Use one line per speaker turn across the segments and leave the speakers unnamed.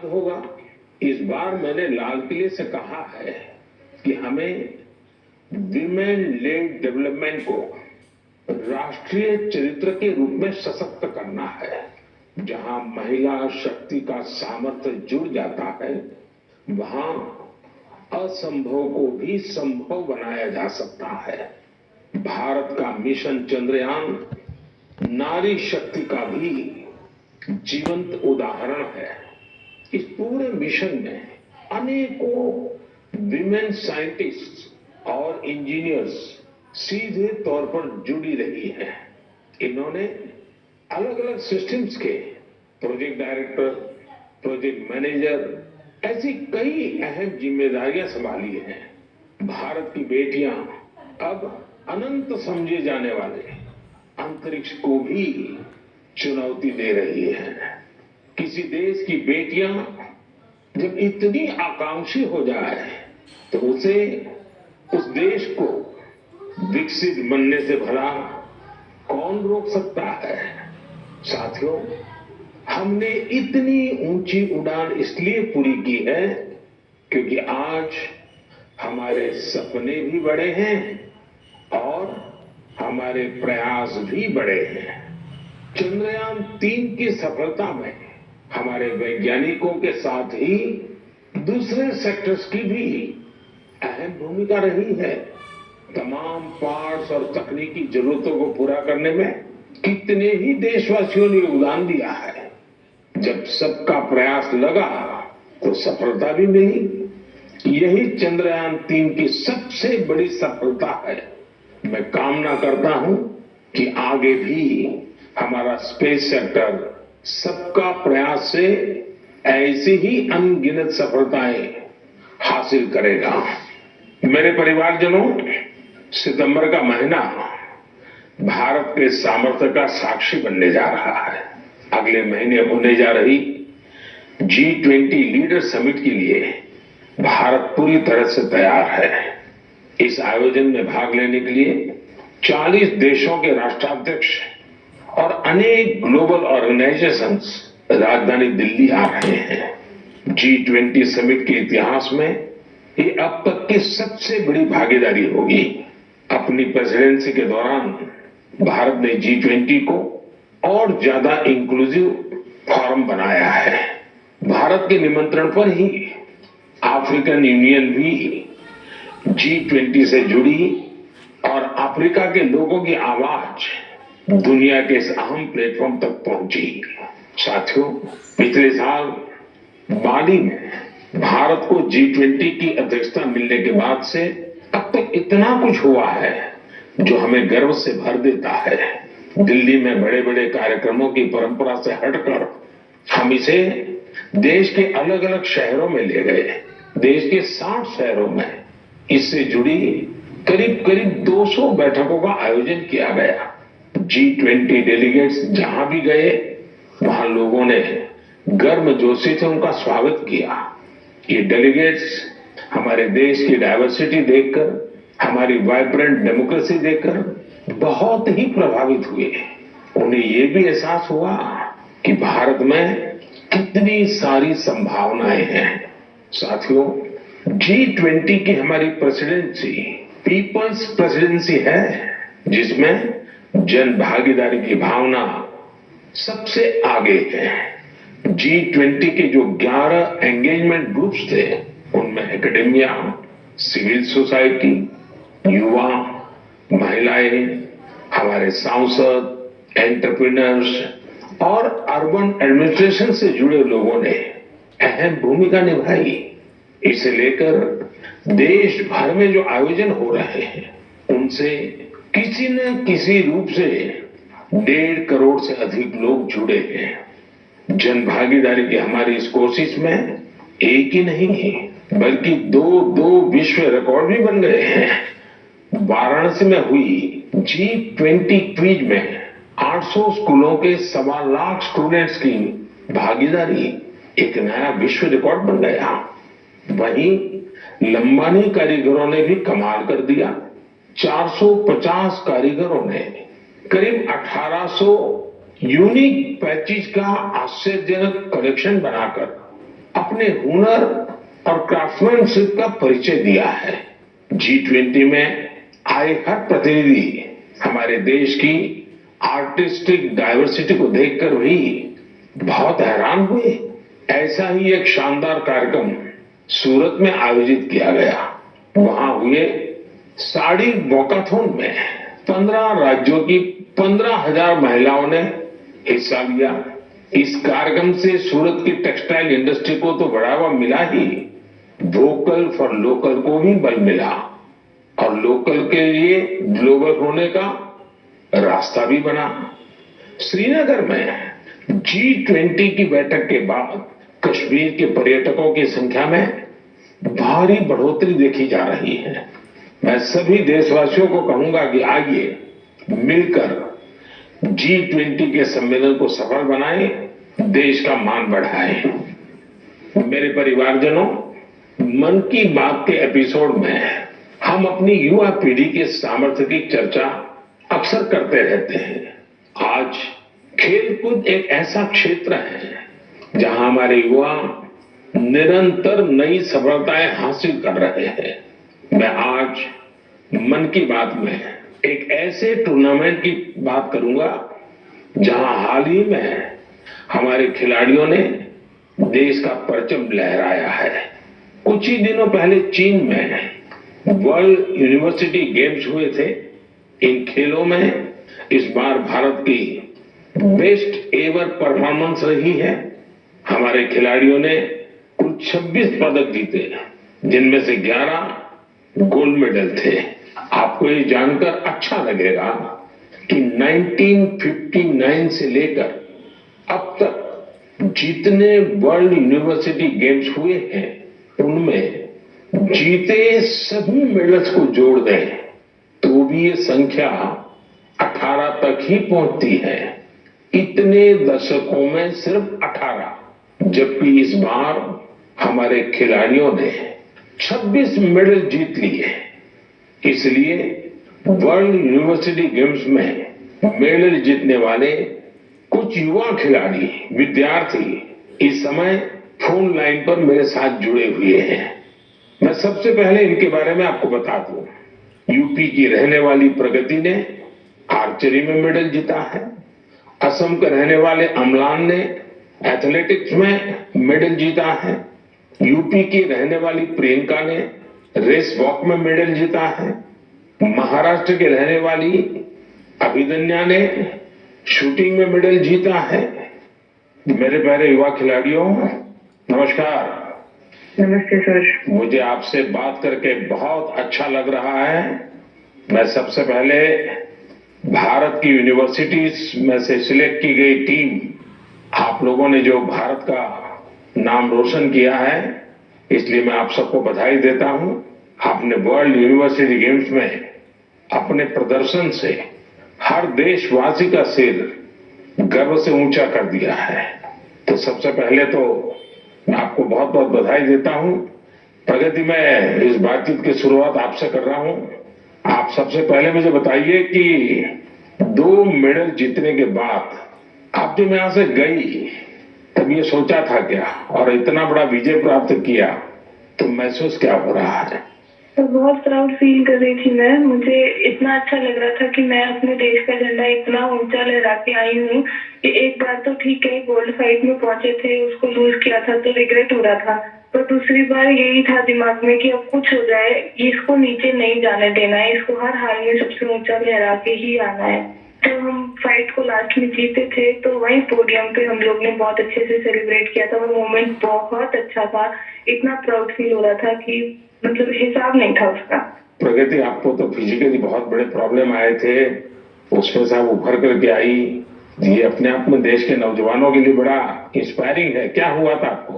होगा, इस बार मैंने लाल किले से कहा है कि हमें विमेन लेड डेवलपमेंट को राष्ट्रीय चरित्र के रूप में सशक्त करना है। जहां महिला शक्ति का सामर्थ्य जुड़ जाता है, वहां असंभव को भी संभव बनाया जा सकता है। भारत का मिशन चंद्रयान नारी शक्ति का भी जीवंत उदाहरण है। इस पूरे मिशन में अनेकों विमेन साइंटिस्ट और इंजीनियर्स सीधे तौर पर जुड़ी रही हैं। इन्होंने अलग अलग सिस्टम्स के प्रोजेक्ट डायरेक्टर, प्रोजेक्ट मैनेजर, ऐसी कई अहम जिम्मेदारियां संभाली हैं। भारत की बेटियां अब अनंत समझे जाने वाले अंतरिक्ष को भी चुनौती दे रही हैं। किसी देश की बेटियां जब इतनी आकांक्षी हो जाए तो उसे उस देश को विकसित बनने से भला कौन रोक सकता है। साथियों, हमने इतनी ऊंची उड़ान इसलिए पूरी की है क्योंकि आज हमारे सपने भी बड़े हैं और हमारे प्रयास भी बड़े हैं। चंद्रयान 3 की सफलता में हमारे वैज्ञानिकों के साथ ही दूसरे सेक्टर्स की भी अहम भूमिका रही है। तमाम पार्ट्स और तकनीकी जरूरतों को पूरा करने में कितने ही देशवासियों ने योगदान दिया है। जब सबका प्रयास लगा तो सफलता भी मिली। यही चंद्रयान 3 की सबसे बड़ी सफलता है। मैं कामना करता हूं कि आगे भी हमारा स्पेस सेक्टर सबका प्रयास से ऐसी ही अनगिनत सफलताएं हासिल करेगा। मेरे परिवारजनों, सितंबर का महीना भारत के सामर्थ्य का साक्षी बनने जा रहा है। अगले महीने होने जा रही G20 लीडर समिट के लिए भारत पूरी तरह से तैयार है। इस आयोजन में भाग लेने के लिए 40 देशों के राष्ट्राध्यक्ष और अनेक ग्लोबल ऑर्गेनाइजेशंस राजधानी दिल्ली आ रहे हैं। G20 समिट के इतिहास में ये अब तक की सबसे बड़ी भागीदारी होगी। अपनी प्रेसिडेंसी के दौरान भारत ने G20 को और ज्यादा इंक्लूसिव फोरम बनाया है। भारत के निमंत्रण पर ही अफ्रीकन यूनियन भी G20 से जुड़ी और अफ्रीका के लोगों की आवाज दुनिया के इस अहम प्लेटफॉर्म तक पहुंची। साथियों, पिछले साल बाली में भारत को G20 की अध्यक्षता मिलने के बाद से अब तक इतना कुछ हुआ है जो हमें गर्व से भर देता है। दिल्ली में बड़े बड़े कार्यक्रमों की परंपरा से हटकर हम इसे देश के अलग अलग शहरों में ले गए। देश के 60 शहरों में इससे जुड़ी करीब करीब 200 बैठकों का आयोजन किया गया। G20 डेलीगेट्स जहां भी गए वहां लोगों ने गर्मजोशी से उनका स्वागत किया। ये डेलीगेट्स हमारे देश की डायवर्सिटी देखकर, हमारी वाइब्रेंट डेमोक्रेसी देखकर बहुत ही प्रभावित हुए। उन्हें ये भी एहसास हुआ कि भारत में कितनी सारी संभावनाएं हैं। साथियों, G20 की हमारी प्रेसिडेंसी पीपल्स प्रेसिडेंसी है, जिसमें जन भागीदारी की भावना सबसे आगे है। G20 के जो 11 एंगेजमेंट ग्रुप्स थे, उनमें एकेडेमिया, सिविल सोसाइटी, युवा, महिलाएं, हमारे सांसद, एंटरप्रेन्योर्स और अर्बन एडमिनिस्ट्रेशन से जुड़े लोगों ने अहम भूमिका निभाई। इसे लेकर देश भर में जो आयोजन हो रहे हैं, उनसे किसी न किसी रूप से 1.5 करोड़ से अधिक लोग जुड़े हैं। जन भागीदारी की हमारी इस कोशिश में एक ही नहीं बल्कि दो विश्व रिकॉर्ड भी बन गए हैं। वाराणसी में हुई G20 क्विज में 800 स्कूलों के 1.25 लाख स्टूडेंट्स की भागीदारी एक नया विश्व रिकॉर्ड बन गया। वहीं लंबानी कारीगरों ने भी कमाल कर दिया। 450 कारीगरों ने करीब 1800 यूनिक पैचेज का आश्चर्यजनक कलेक्शन बनाकर अपने हुनर और क्राफ्टमैनशिप का परिचय दिया है। G20 में आए हर प्रतिनिधि हमारे देश की आर्टिस्टिक डाइवर्सिटी को देखकर भी बहुत हैरान हुए। ऐसा ही एक शानदार कार्यक्रम सूरत में आयोजित किया गया। वहां हुए साड़ी वॉकाथॉन में 15 राज्यों की 15,000 महिलाओं ने हिस्सा लिया। इस कार्यक्रम से सूरत की टेक्सटाइल इंडस्ट्री को तो बढ़ावा मिला ही, वोकल फॉर लोकल को भी बल मिला और लोकल के लिए ग्लोबल होने का रास्ता भी बना। श्रीनगर में G20 की बैठक के बाद कश्मीर के पर्यटकों की संख्या में भारी बढ़ोतरी देखी जा रही है। मैं सभी देशवासियों को कहूंगा कि आइए मिलकर G20 के सम्मेलन को सफल बनाएं, देश का मान बढ़ाएं। मेरे परिवारजनों, मन की बात के एपिसोड में हम अपनी युवा पीढ़ी के सामर्थ्य की चर्चा अक्सर करते रहते हैं। आज खेलकूद एक ऐसा क्षेत्र है जहां हमारे युवा निरंतर नई सफलताएं हासिल कर रहे हैं। मैं आज मन की बात में एक ऐसे टूर्नामेंट की बात करूंगा जहां हाल ही में हमारे खिलाड़ियों ने देश का परचम लहराया है। कुछ ही दिनों पहले चीन में वर्ल्ड यूनिवर्सिटी गेम्स हुए थे। इन खेलों में इस बार भारत की बेस्ट एवर परफॉर्मेंस रही है। हमारे खिलाड़ियों ने कुल 26 पदक जीते, जिनमें से 11 गोल्ड मेडल थे। आपको ये जानकर अच्छा लगेगा कि 1959 से लेकर अब तक जितने वर्ल्ड यूनिवर्सिटी गेम्स हुए हैं, उनमें जीते सभी मेडल्स को जोड़ दें तो भी ये संख्या 18 तक ही पहुंचती है। इतने दशकों में सिर्फ 18, जबकि इस बार हमारे खिलाड़ियों ने 26 मेडल जीत लिए। इसलिए वर्ल्ड यूनिवर्सिटी गेम्स में मेडल जीतने वाले कुछ युवा खिलाड़ी, विद्यार्थी इस समय फोन लाइन पर मेरे साथ जुड़े हुए हैं। मैं सबसे पहले इनके बारे में आपको बता दूं। यूपी की रहने वाली प्रगति ने आर्चरी में मेडल जीता है। असम के रहने वाले अमलान ने एथलेटिक्स में मेडल जीता है। यूपी की रहने वाली प्रियंका ने रेस वॉक में मेडल जीता है। महाराष्ट्र के रहने वाली अभिदन्या ने शूटिंग में मेडल जीता है। मेरे प्यारे युवा खिलाड़ियों, नमस्कार।
नमस्ते सर।
मुझे आपसे बात करके बहुत अच्छा लग रहा है। मैं सबसे पहले भारत की यूनिवर्सिटीज में से सिलेक्ट की गई टीम, आप लोगों ने जो भारत का नाम रोशन किया है, इसलिए मैं आप सबको बधाई देता हूं। आपने वर्ल्ड यूनिवर्सिटी गेम्स में अपने प्रदर्शन से हर देशवासी का सिर गर्व से ऊंचा कर दिया है। तो सबसे पहले तो मैं आपको बहुत बहुत बधाई देता हूं। प्रगति, मैं इस बातचीत की शुरुआत आपसे कर रहा हूं। आप सबसे पहले मुझे बताइए कि 2 मेडल जीतने के बाद आप जब यहां से गई तब ये सोचा था क्या, और इतना बड़ा विजय प्राप्त किया तो महसूस क्या हो रहा है?
तो बहुत प्राउड फील कर रही थी मैं। मुझे इतना अच्छा लग रहा था कि मैं अपने देश का झंडा इतना ऊंचा लहरा के आई हूँ कि एक बार तो ठीक है गोल्ड फाइट में पहुंचे थे, उसको लूज किया था तो रिग्रेट हो रहा था, पर दूसरी बार यही था दिमाग में कि अब कुछ हो जाए, इसको नीचे नहीं जाने देना है, इसको हर हाल में सबसे ऊंचा लहरा के ही आना है। तो हम फाइट को लास्ट में जीते थे, तो वही पोडियम पे हम लोग ने बहुत अच्छे से सेलिब्रेट किया था। वो मोमेंट बहुत अच्छा था। इतना प्राउड फील हो रहा था कि मतलब हिसाब नहीं था उसका।
प्रगति, आपको तो फिजिकली बहुत बड़े प्रॉब्लम आए थे, उसमें से आप उभर करके आई। ये अपने आप में देश के नौजवानों के लिए बड़ा इंस्पायरिंग है। क्या हुआ था आपको?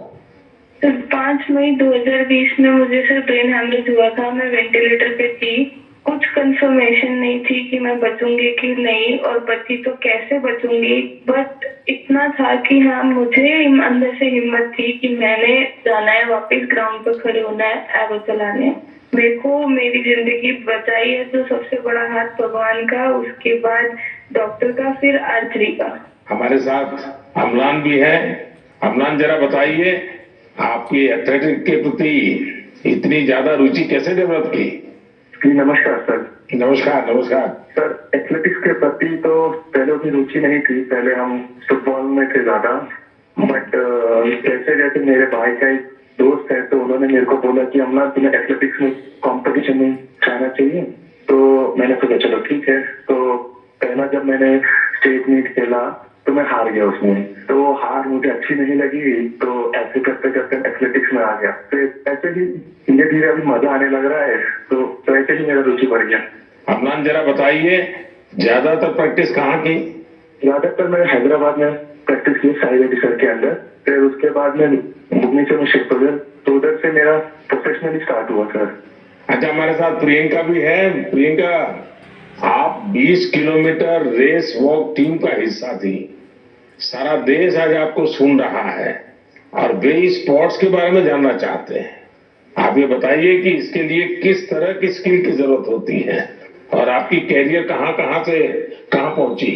तो 5 मई 2020 में मुझे सर ब्रेन हेमरेज हुआ था। मैं वेंटिलेटर पे थी। कुछ कंफर्मेशन नहीं थी कि मैं बचूंगी कि नहीं, और बची तो कैसे बचूंगी, बट इतना था कि हाँ, मुझे अंदर से हिम्मत थी कि मैंने जाना है, वापस ग्राउंड पर खड़े होना है, एरो चलाने। मेरे को मेरी जिंदगी बचाई है तो सबसे बड़ा हाथ भगवान का, उसके बाद डॉक्टर का, फिर आर्चरी का।
हमारे साथ अमलान भी है। अमलान, जरा बताइए आपकी एथलेटिक के प्रति इतनी ज्यादा रुचि कैसे डेवलप की?
जी नमस्कार सर।
नमस्कार नमस्कार।
सर एथलेटिक्स के प्रति तो पहले उतनी रुचि नहीं थी, पहले हम फुटबॉल में थे ज्यादा, बट जैसे जैसे मेरे भाई का एक दोस्त है तो उन्होंने मेरे को बोला कि अमला तुम्हें एथलेटिक्स में कंपटीशन में जाना चाहिए, तो मैंने सोचा चलो ठीक है। तो पहला जब मैंने स्टेट मीट खेला तो मैं हार गया उसमें, तो हार मुझे अच्छी नहीं लगी, तो ऐसे करते करते एथलेटिक्स में आ गया। फिर ऐसे ही धीरे धीरे अभी मजा आने लग रहा है, तो ऐसे ही मेरा रुचि बढ़ गया।
अमलान जरा बताइए, ज्यादातर प्रैक्टिस कहाँ की?
ज्यादातर मैंने हैदराबाद में प्रैक्टिस की, साई रेड्डी सर के अंदर। फिर उसके बाद में भुवनेश्वर में शिफ्ट हो गया, तो उधर से मेरा प्रोफेशनली स्टार्ट हुआ सर।
अच्छा, हमारे साथ प्रियंका भी है। प्रियंका, आप 20 किलोमीटर रेस वॉक टीम का हिस्सा थी। सारा देश आज आपको सुन रहा है और वे स्पोर्ट्स के बारे में जानना चाहते हैं। आप ये बताइए कि इसके लिए किस तरह की स्किल की जरूरत होती है और आपकी कैरियर कहाँ से कहाँ पहुंची?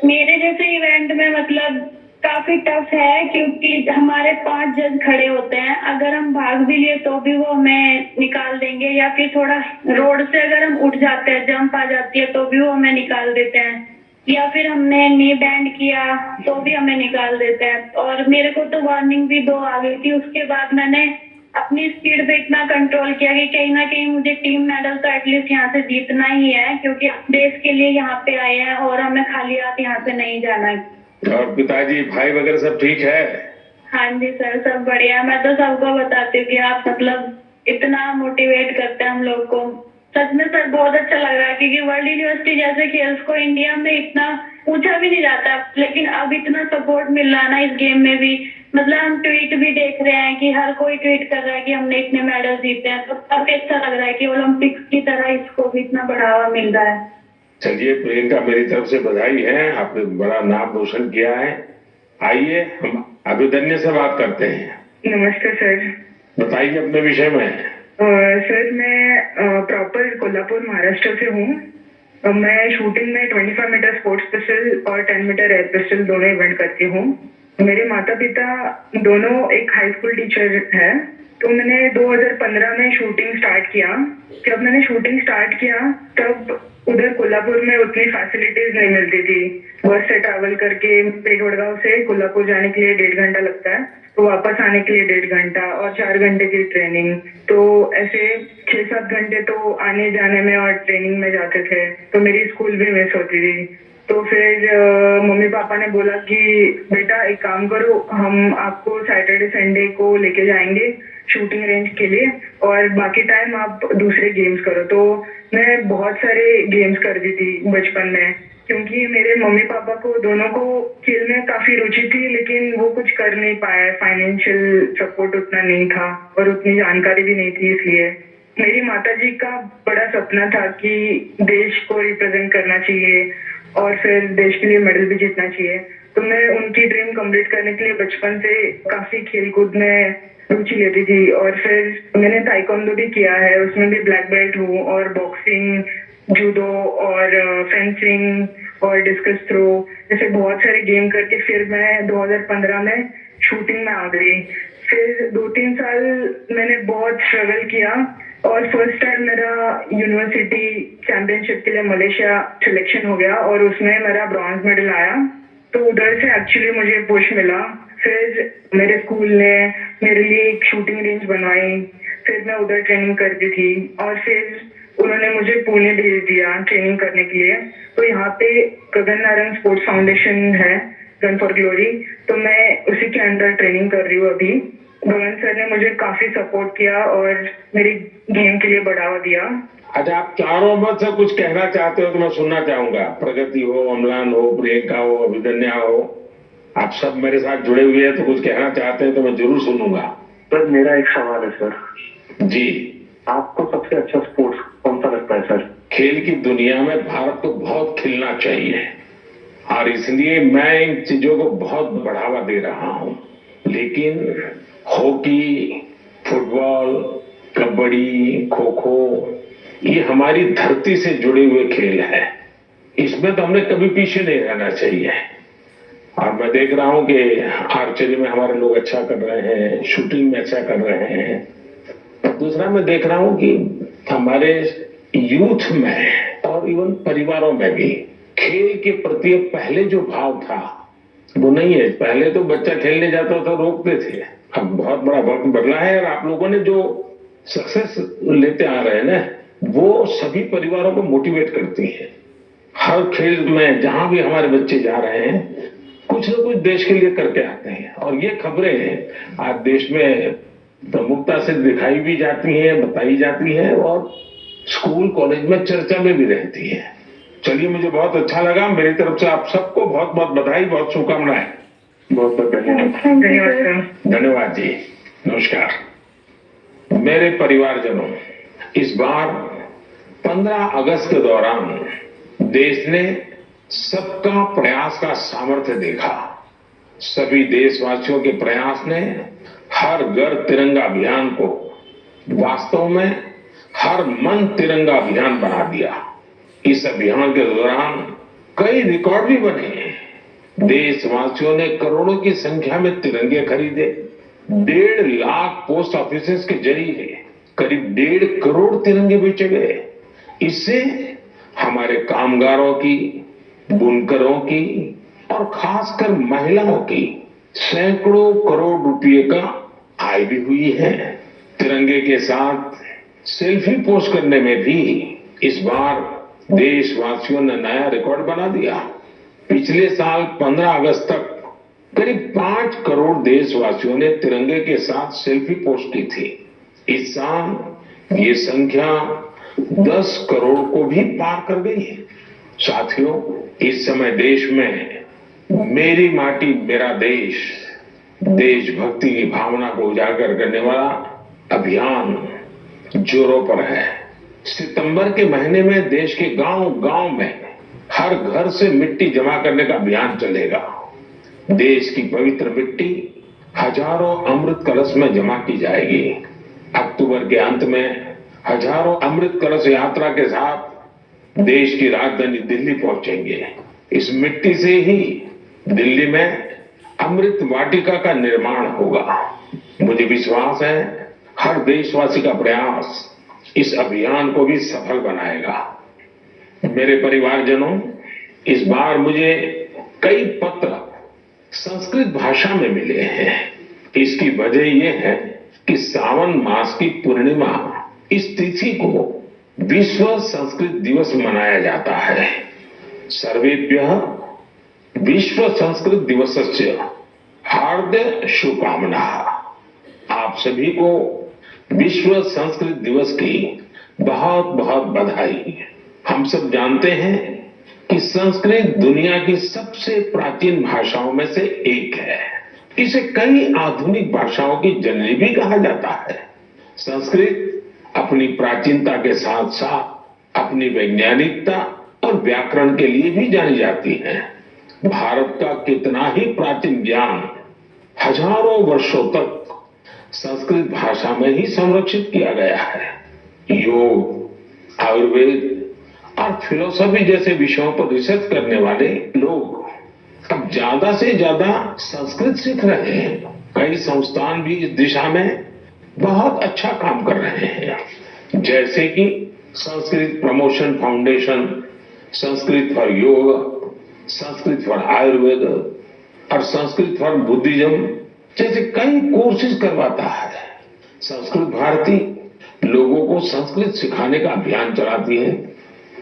मेरे जैसे इवेंट में मतलब काफी टफ है, क्योंकि हमारे 5 जज खड़े होते हैं। अगर हम भाग भी लिए तो भी वो हमें निकाल देंगे, या फिर थोड़ा रोड से अगर हम उठ जाते हैं, जंप आ जाती है तो भी वो हमें निकाल देते हैं, या फिर हमने नी बैंड किया तो भी हमें निकाल देते हैं। और मेरे को तो वार्निंग भी 2 आ गई थी। उसके बाद मैंने अपनी स्पीड पे इतना कंट्रोल किया कि कहीं ना कहीं मुझे टीम मेडल तो एटलीस्ट यहाँ से जीतना ही है, क्योंकि देश के लिए यहाँ पे आए हैं और हमें खाली हाथ यहाँ से नहीं जाना है।
और पिताजी भाई वगैरह सब ठीक है?
हाँ जी सर, सब बढ़िया। मैं तो सबको बताती हूँ कि आप मतलब इतना मोटिवेट करते हैं हम लोग को। सच में सर बहुत अच्छा लग रहा है, क्योंकि वर्ल्ड यूनिवर्सिटी जैसे खेल्स को इंडिया में इतना पूछा भी नहीं जाता, लेकिन अब इतना सपोर्ट मिल रहा है ना इस गेम में भी। मतलब हम ट्वीट भी देख रहे हैं कि हर कोई ट्वीट कर रहा है कि हमने इतने मेडल जीते हैं, तो काफी अच्छा लग रहा है कि ओलंपिक्स की तरह इसको भी इतना बढ़ावा मिल रहा है।
चलिए प्रियंका, मेरी तरफ से बधाई है, आपने बड़ा नाम रोशन किया है। आइए हम अभिदन्य से बात करते हैं।
नमस्ते सर।
बताइए अपने विषय में।
सर मैं प्रॉपर कोल्हापुर महाराष्ट्र से हूँ। मैं शूटिंग में 25 मीटर स्पोर्ट्स पिस्टल और 10 मीटर एयर पिस्टल दोनों इवेंट करती हूँ। मेरे माता पिता दोनों एक हाई स्कूल टीचर है, तो मैंने 2015 में शूटिंग स्टार्ट किया। जब मैंने शूटिंग स्टार्ट किया तब उधर कोल्हापुर में उतनी फैसिलिटीज नहीं मिलती थी। बस से ट्रैवल करके पेट वडगांव से कोल्हापुर जाने के लिए 1.5 घंटा लगता है, तो वापस आने के लिए 1.5 घंटा और 4 घंटे की ट्रेनिंग, तो ऐसे 6-7 घंटे तो आने जाने में और ट्रेनिंग में जाते थे, तो मेरी स्कूल भी मिस होती थी। तो फिर मम्मी पापा ने बोला कि बेटा एक काम करो, हम आपको सैटरडे संडे को लेके जाएंगे शूटिंग रेंज के लिए और बाकी टाइम आप दूसरे गेम्स करो। तो मैं बहुत सारे गेम्स करती थी बचपन में, क्योंकि मेरे मम्मी पापा को दोनों को खेल में काफी रुचि थी, लेकिन वो कुछ कर नहीं पाए, फाइनेंशियल सपोर्ट उतना नहीं था और उतनी जानकारी भी नहीं थी। इसलिए मेरी माताजी का बड़ा सपना था कि देश को रिप्रेजेंट करना चाहिए और फिर देश के लिए मेडल भी जीतना चाहिए। तो मैं उनकी ड्रीम कंप्लीट करने के लिए बचपन से काफी खेलकूद में रुचि लेती थी और फिर मैंने ताइक्वांडो भी किया है, उसमें भी ब्लैक बेल्ट हूँ, और बॉक्सिंग, जूडो और फेंसिंग और डिस्कस थ्रो जैसे बहुत सारे गेम करके फिर मैं 2015 में शूटिंग में आ गई। फिर 2-3 साल मैंने बहुत स्ट्रगल किया और फर्स्ट टाइम मेरा यूनिवर्सिटी चैंपियनशिप के लिए मलेशिया सिलेक्शन हो गया और उसमें मेरा ब्रॉन्ज मेडल आया। तो उधर से एक्चुअली मुझे पुश मिला। फिर मेरे स्कूल ने मेरे लिए एक शूटिंग रेंज बनवाई, फिर मैं उधर ट्रेनिंग करती थी और फिर उन्होंने मुझे पुणे भेज दिया ट्रेनिंग करने के लिए। तो यहाँ पे गगन नारंग स्पोर्ट्स फाउंडेशन है, रन फॉर ग्लोरी, तो मैं उसी के अंडर ट्रेनिंग कर रही हूँ अभी। गगन सर ने मुझे काफी सपोर्ट किया और मेरी गेम के लिए बढ़ावा दिया।
अच्छा, आप चारों में से कुछ कहना चाहते हो तो मैं सुनना चाहूंगा। प्रगति हो, अम्लान हो, प्रियंका हो, अभिदन्या हो, आप सब मेरे साथ जुड़े हुए हैं तो कुछ कहना चाहते हैं तो मैं जरूर सुनूंगा।
सर मेरा एक सवाल है सर।
जी।
आपको सबसे अच्छा स्पोर्ट्स कौन सा लगता है सर?
खेल की दुनिया में भारत को बहुत खिलना चाहिए और इसलिए मैं इन चीजों को बहुत बढ़ावा दे रहा हूं, लेकिन हॉकी, फुटबॉल, कबड्डी, खो खो ये हमारी धरती से जुड़े हुए खेल है, इसमें तो हमने कभी पीछे नहीं रहना चाहिए। और मैं देख रहा हूं कि आर्चरी में हमारे लोग अच्छा कर रहे हैं, शूटिंग में अच्छा कर रहे हैं। दूसरा मैं देख रहा हूं कि हमारे यूथ में और इवन परिवारों में भी खेल के प्रति पहले जो भाव था वो नहीं है। पहले तो बच्चा खेलने जाता तो रोकते थे, अब बहुत बड़ा वक्त बदला है और आप लोगों ने जो सक्सेस लेते आ रहे हैं ना, वो सभी परिवारों को मोटिवेट करती है। हर खेल में जहां भी हमारे बच्चे जा रहे हैं कुछ न कुछ देश के लिए करके आते हैं, और ये खबरें आज देश में प्रमुखता से दिखाई भी जाती हैं, बताई जाती हैं और स्कूल कॉलेज में चर्चा में भी रहती है। चलिए, मुझे बहुत अच्छा लगा। मेरी तरफ से आप सबको बहुत बहुत बधाई, बहुत शुभकामनाएं।
बहुत बहुत धन्यवाद।
धन्यवाद सर।
धन्यवाद जी, नमस्कार। मेरे परिवारजनों, इस बार 15 अगस्त के दौरान देश ने सबका प्रयास का सामर्थ्य देखा। सभी देशवासियों के प्रयास ने हर घर तिरंगा अभियान को वास्तव में हर मन तिरंगा अभियान बना दिया। इस अभियान के दौरान कई रिकॉर्ड भी बने। देशवासियों ने करोड़ों की संख्या में तिरंगे खरीदे। 1.5 लाख पोस्ट ऑफिसेस के जरिए करीब 1.5 करोड़ तिरंगे बेचे गए। इससे हमारे कामगारों की, बुनकरों की और खासकर महिलाओं की सैकड़ों करोड़ रुपए का आय भी हुई है। तिरंगे के साथ सेल्फी पोस्ट करने में भी इस बार देशवासियों ने नया रिकॉर्ड बना दिया। पिछले साल 15 अगस्त तक करीब 5 करोड़ देशवासियों ने तिरंगे के साथ सेल्फी पोस्ट की थी। इस साल ये संख्या 10 करोड़ को भी पार कर गई है। साथियों, इस समय देश में मेरी माटी मेरा देश, देशभक्ति की भावना को उजागर करने वाला अभियान जोरों पर है। सितंबर के महीने में देश के गांव-गांव में हर घर से मिट्टी जमा करने का अभियान चलेगा। देश की पवित्र मिट्टी हजारों अमृत कलश में जमा की जाएगी। अक्टूबर के अंत में हजारों अमृत कलश यात्रा के साथ देश की राजधानी दिल्ली पहुंचेंगे। इस मिट्टी से ही दिल्ली में अमृत वाटिका का निर्माण होगा। मुझे विश्वास है हर देशवासी का प्रयास इस अभियान को भी सफल बनाएगा। मेरे परिवारजनों, इस बार मुझे कई पत्र संस्कृत भाषा में मिले हैं। इसकी वजह यह है कि सावन मास की पूर्णिमा इस तिथि को विश्व संस्कृत दिवस मनाया जाता है। सर्वेभ्यः विश्व संस्कृत दिवसस्य हार्दिक शुभकामनाः। आप सभी को विश्व संस्कृत दिवस की बहुत बहुत बधाई। हम सब जानते हैं कि संस्कृत दुनिया की सबसे प्राचीन भाषाओं में से एक है। इसे कई आधुनिक भाषाओं की जननी भी कहा जाता है। संस्कृत अपनी प्राचीनता के साथ साथ अपनी वैज्ञानिकता और व्याकरण के लिए भी जानी जाती है। भारत का कितना ही प्राचीन ज्ञान हजारों वर्षों तक संस्कृत भाषा में ही संरक्षित किया गया है। योग, आयुर्वेद और फिलोसफी जैसे विषयों पर रिसर्च करने वाले लोग अब ज्यादा से ज्यादा संस्कृत सीख रहे हैं। कई संस्थान भी इस दिशा में बहुत अच्छा काम कर रहे हैं, जैसे कि Sanskrit promotion foundation, Sanskrit for योग, संस्कृत फॉर आयुर्वेद और संस्कृत फॉर बुद्धिज्म जैसे कई कोर्सेज करवाता है। संस्कृत भारती लोगों को संस्कृत सिखाने का अभियान चलाती है।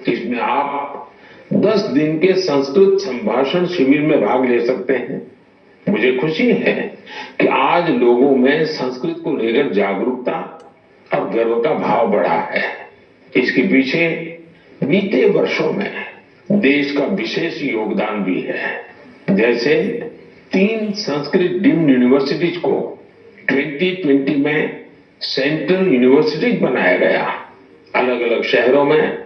इसमें आप 10 दिन के संस्कृत संभाषण शिविर में भाग ले सकते हैं। मुझे खुशी है कि आज लोगों में संस्कृत को लेकर जागरूकता और गर्व का भाव बढ़ा है। इसके पीछे बीते वर्षों में देश का विशेष योगदान भी है। जैसे 3 संस्कृत डीम्ड यूनिवर्सिटीज को 2020 में सेंट्रल यूनिवर्सिटीज बनाया गया। अलग अलग शहरों में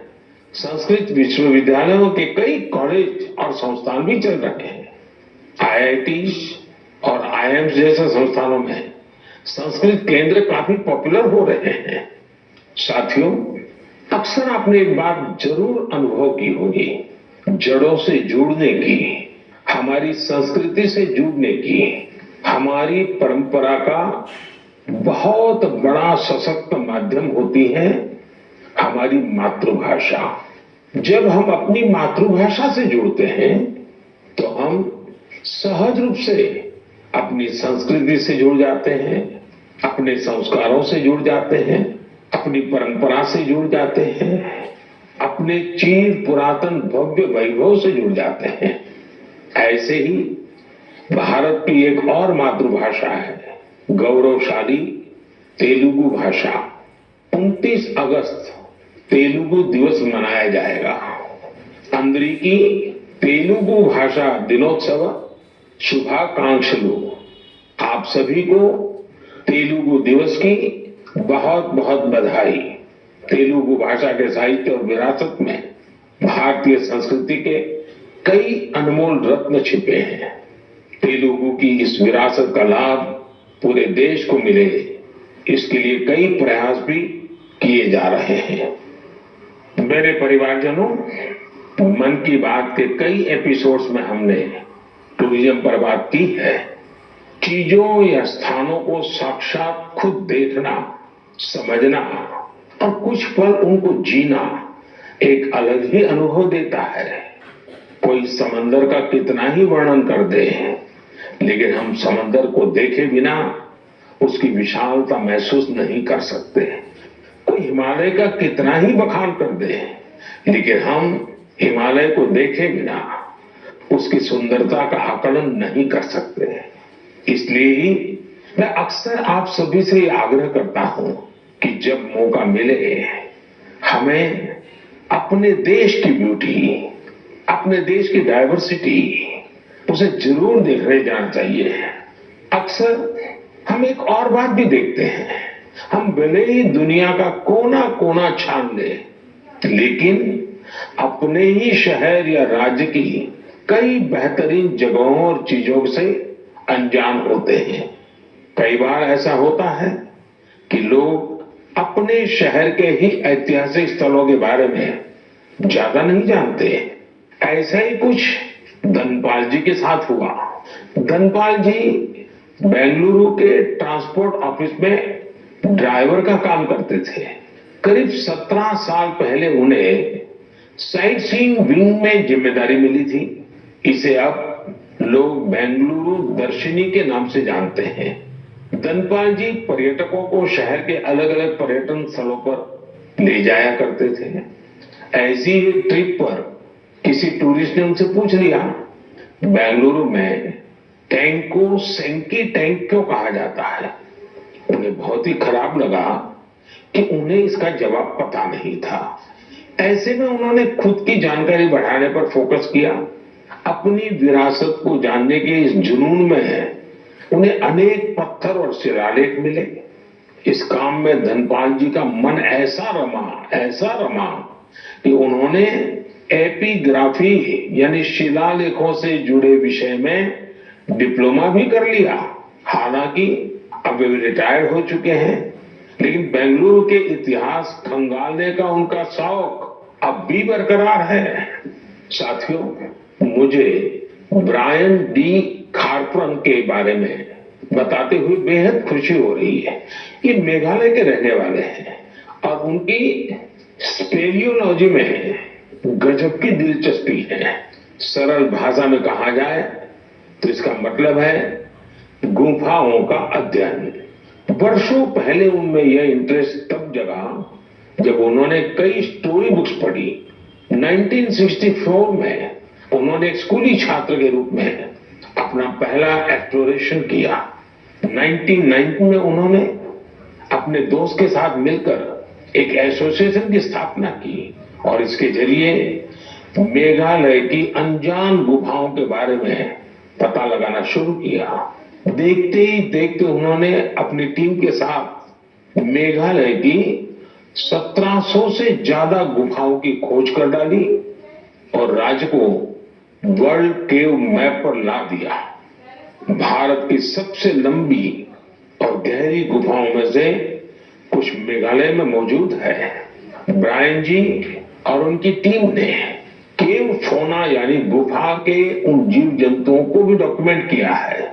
संस्कृत विश्वविद्यालयों के कई कॉलेज और संस्थान भी चल रहे हैं। IITs और IIMs जैसे संस्थानों में संस्कृत केंद्र काफी पॉपुलर हो रहे हैं। साथियों, अक्सर आपने एक बात जरूर अनुभव की होगी, जड़ों से जुड़ने की, हमारी संस्कृति से जुड़ने की, हमारी परंपरा का बहुत बड़ा सशक्त माध्यम होती है हमारी मातृभाषा। जब हम अपनी मातृभाषा से जुड़ते हैं तो हम सहज रूप से अपनी संस्कृति से जुड़ जाते हैं, अपने संस्कारों से जुड़ जाते हैं, अपनी परंपरा से जुड़ जाते हैं, अपने चीर पुरातन भव्य वैभव से जुड़ जाते हैं। ऐसे ही भारत की एक और मातृभाषा है, गौरवशाली तेलुगु भाषा। 29 अगस्त तेलुगु दिवस मनाया जाएगा। अंदरिकी तेलुगु भाषा दिनोत्सव शुभाकांक्षलु। आप सभी को तेलुगु दिवस की बहुत बहुत बधाई। तेलुगु भाषा के साहित्य और विरासत में भारतीय संस्कृति के कई अनमोल रत्न छिपे हैं। तेलुगु की इस विरासत का लाभ पूरे देश को मिले, इसके लिए कई प्रयास भी किए जा रहे हैं। मेरे परिवारजनों, मन की बात के कई एपिसोड्स में हमने टूरिज्म पर बात की है। चीजों या स्थानों को साक्षात खुद देखना, समझना और कुछ पल उनको जीना एक अलग ही अनुभव देता है। कोई समंदर का कितना ही वर्णन कर दे, लेकिन हम समंदर को देखे बिना उसकी विशालता महसूस नहीं कर सकते। कोई हिमालय का कितना ही बखान कर दे, लेकिन हम हिमालय को देखे बिना उसकी सुंदरता का आकलन नहीं कर सकते। इसलिए ही मैं अक्सर आप सभी से ये आग्रह करता हूं कि जब मौका मिले हमें अपने देश की ब्यूटी, अपने देश की डाइवर्सिटी, उसे जरूर देखने जाना चाहिए। अक्सर हम एक और बात भी देखते हैं, हम भले ही दुनिया का कोना कोना छान ले, लेकिन अपने ही शहर या राज्य की कई बेहतरीन जगहों और चीजों से अनजान होते हैं। कई बार ऐसा होता है कि लोग अपने शहर के ही ऐतिहासिक स्थलों के बारे में ज्यादा नहीं जानते। ऐसा ही कुछ धनपाल जी के साथ हुआ। धनपाल जी बेंगलुरु के ट्रांसपोर्ट ऑफिस में ड्राइवर का काम करते थे। करीब 17 साल पहले उन्हें साइट सीइंग विंग में जिम्मेदारी मिली थी। इसे अब लोग बेंगलुरु दर्शनी के नाम से जानते हैं। धनपाल जी पर्यटकों को शहर के अलग अलग पर्यटन स्थलों पर ले जाया करते थे। ऐसी ही ट्रिप पर किसी टूरिस्ट ने उनसे पूछ लिया, बेंगलुरु में टैंक को सेंकी टैंक क्यों कहा जाता है? उन्हें बहुत ही खराब लगा कि उन्हें इसका जवाब पता नहीं था। ऐसे में उन्होंने खुद की जानकारी बढ़ाने पर फोकस किया। अपनी विरासत को जानने के इस जुनून में उन्हें अनेक पत्थर और शिलालेख मिले। इस काम में धनपाल जी का मन ऐसा रमा कि उन्होंने एपिग्राफी यानी शिलालेखों से जुड़े विषय में डिप्लोमा भी कर लिया। हालांकि अब वे रिटायर्ड हो चुके हैं, लेकिन बेंगलुरु के इतिहास खंगालने का उनका शौक अब भी बरकरार है। साथियों, मुझे ब्रायन डी खारप्रन के बारे में बताते हुए बेहद खुशी हो रही है। ये मेघालय के रहने वाले हैं और उनकी स्पेलियोलॉजी में गजब की दिलचस्पी है। सरल भाषा में कहा जाए तो इसका मतलब है गुफाओं का अध्ययन। वर्षों पहले उनमें यह इंटरेस्ट तब जगा जब उन्होंने कई स्टोरी बुक्स पढ़ी। 1964 में उन्होंने एक स्कूली छात्र के रूप में अपना पहला एक्सप्लोरेशन किया। 1990 में उन्होंने अपने दोस्त के साथ मिलकर एक एसोसिएशन की स्थापना की और इसके जरिए मेघालय की अनजान गुफाओं के बारे में पता लगाना शुरू किया। देखते ही देखते उन्होंने अपनी टीम के साथ मेघालय की 1700 से ज्यादा गुफाओं की खोज कर डाली और राज्य को वर्ल्ड केव मैप पर ला दिया। भारत की सबसे लंबी और गहरी गुफाओं में से कुछ मेघालय में मौजूद है। ब्रायन जी और उनकी टीम ने केव फौना यानी गुफा के उन जीव जंतुओं को भी डॉक्यूमेंट किया है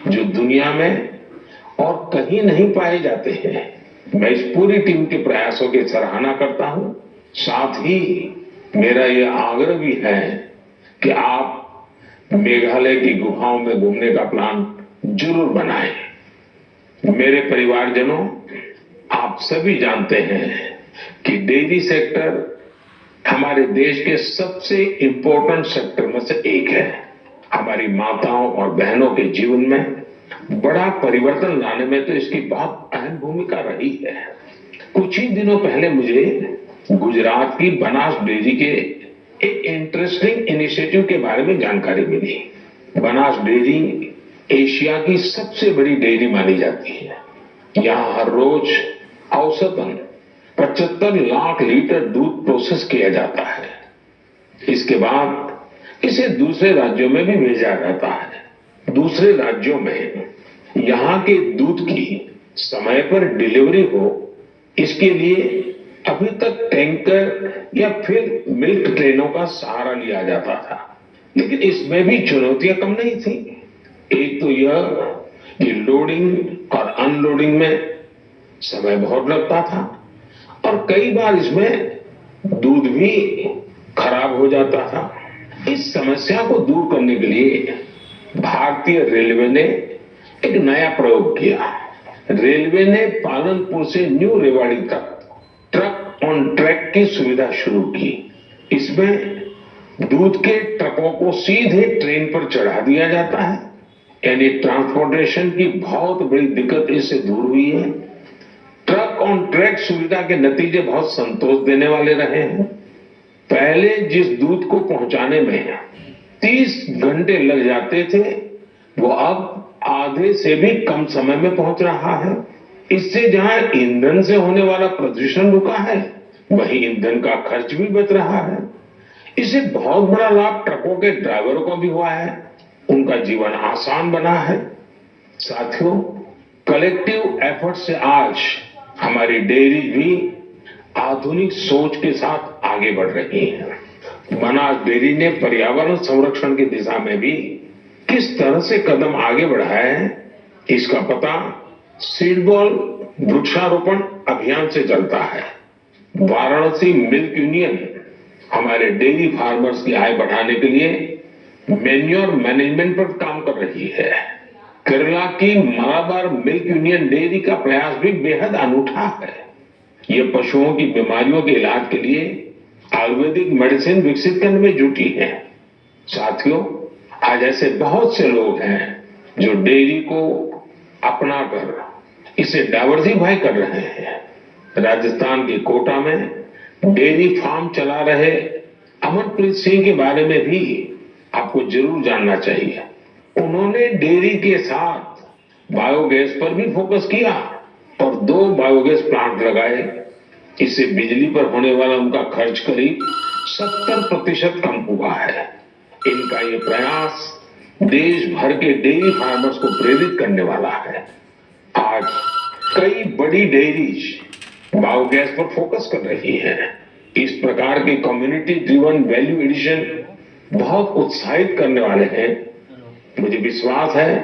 जो दुनिया में और कहीं नहीं पाए जाते हैं। मैं इस पूरी टीम के प्रयासों की सराहना करता हूं। साथ ही मेरा यह आग्रह भी है कि आप मेघालय की गुफाओं में घूमने का प्लान जरूर बनाएं। मेरे परिवारजनों, आप सभी जानते हैं कि डेयरी सेक्टर हमारे देश के सबसे इंपॉर्टेंट सेक्टर में से एक है। हमारी माताओं और बहनों के जीवन में बड़ा परिवर्तन लाने में तो इसकी बहुत अहम भूमिका रही है। कुछ ही दिनों पहले मुझे गुजरात की बनास डेयरी के एक इंटरेस्टिंग इनिशिएटिव के बारे में जानकारी मिली। बनास डेयरी एशिया की सबसे बड़ी डेयरी मानी जाती है। यहाँ हर रोज औसतन 75 लाख लीटर दूध प्रोसेस किया जाता है। इसके बाद इसे दूसरे राज्यों में भी भेजा जाता है। दूसरे राज्यों में यहाँ के दूध की समय पर डिलीवरी हो, इसके लिए अभी तक टैंकर या फिर मिल्क ट्रेनों का सहारा लिया जाता था। लेकिन इसमें भी चुनौतियां कम नहीं थी। एक तो यह कि लोडिंग और अनलोडिंग में समय बहुत लगता था और कई बार इसमें दूध भी खराब हो जाता था। इस समस्या को दूर करने के लिए भारतीय रेलवे ने एक नया प्रयोग किया। रेलवे ने पालनपुर से न्यू रेवाड़ी तक ट्रक ऑन ट्रैक की सुविधा शुरू की। इसमें दूध के ट्रकों को सीधे ट्रेन पर चढ़ा दिया जाता है, यानी ट्रांसपोर्टेशन की बहुत बड़ी दिक्कत इससे दूर हुई है। ट्रक ऑन ट्रैक सुविधा के नतीजे बहुत संतोष देने वाले रहे हैं। पहले जिस दूध को पहुंचाने में 30 घंटे लग जाते थे, वो अब आधे से भी कम समय में पहुंच रहा है। इससे जहां ईंधन से होने वाला प्रदूषण रुका है, वहीं ईंधन का खर्च भी बच रहा है। इससे बहुत बड़ा लाभ ट्रकों के ड्राइवरों को भी हुआ है। उनका जीवन आसान बना है। साथियों, कलेक्टिव एफर्ट से आज हमारी डेयरी भी आधुनिक सोच के साथ आगे बढ़ रही है। बनास डेयरी ने पर्यावरण संरक्षण की दिशा में भी किस तरह से कदम आगे बढ़ाया है, इसका पता सीडबॉल वृक्षारोपण अभियान से चलता है। वाराणसी मिल्क यूनियन हमारे डेयरी फार्मर्स की आय बढ़ाने के लिए मैन्योर मैनेजमेंट पर काम कर रही है। केरला की मलाबार मिल्क यूनियन डेयरी का प्रयास भी बेहद अनूठा है। ये पशुओं की बीमारियों के इलाज के लिए आयुर्वेदिक मेडिसिन विकसित करने में जुटी है। साथियों, आज ऐसे बहुत से लोग हैं जो डेयरी को अपनाकर इसे डाइवर्सिफाई कर रहे हैं। राजस्थान के कोटा में डेयरी फार्म चला रहे अमरप्रीत सिंह के बारे में भी आपको जरूर जानना चाहिए। उन्होंने डेयरी के साथ बायोगैस पर भी फोकस किया और 2 बायोगैस प्लांट लगाए। इससे बिजली पर होने वाला उनका खर्च करीब 70% कम हुआ है। इनका ये प्रयास देश भर के डेयरी फार्मर्स को प्रेरित करने वाला है। आज कई बड़ी डेयरीज बायोगैस पर फोकस कर रही हैं। इस प्रकार के कम्युनिटी ड्रिवन वैल्यू एडिशन बहुत उत्साहित करने वाले हैं। मुझे विश्वास है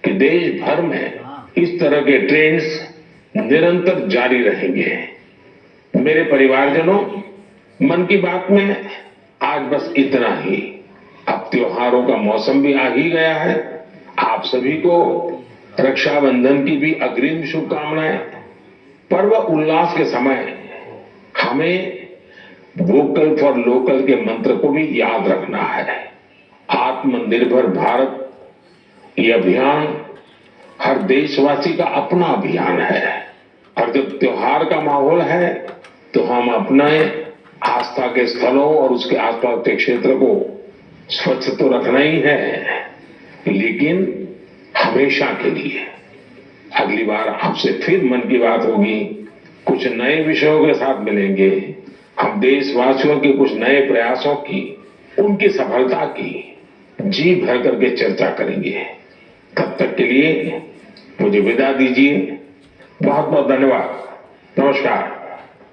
कि देश भर में इस तरह के ट्रेंड्स निरंतर जारी रहेंगे। मेरे परिवारजनों, मन की बात में आज बस इतना ही। अब त्योहारों का मौसम भी आ ही गया है। आप सभी को रक्षाबंधन की भी अग्रिम शुभकामनाएं। पर्व उल्लास के समय हमें वोकल फॉर लोकल के मंत्र को भी याद रखना है। आत्मनिर्भर भारत ये अभियान हर देशवासी का अपना अभियान है और जब त्योहार का माहौल है तो हम अपने आस्था के स्थलों और उसके आसपास के क्षेत्र को स्वच्छ तो रखना ही है, लेकिन हमेशा के लिए। अगली बार आपसे फिर मन की बात होगी, कुछ नए विषयों के साथ मिलेंगे। हम देशवासियों के कुछ नए प्रयासों की, उनकी सफलता की जी भर करके चर्चा करेंगे। तब तक के लिए मुझे विदा दीजिए। बहुत बहुत धन्यवाद। नमस्कार।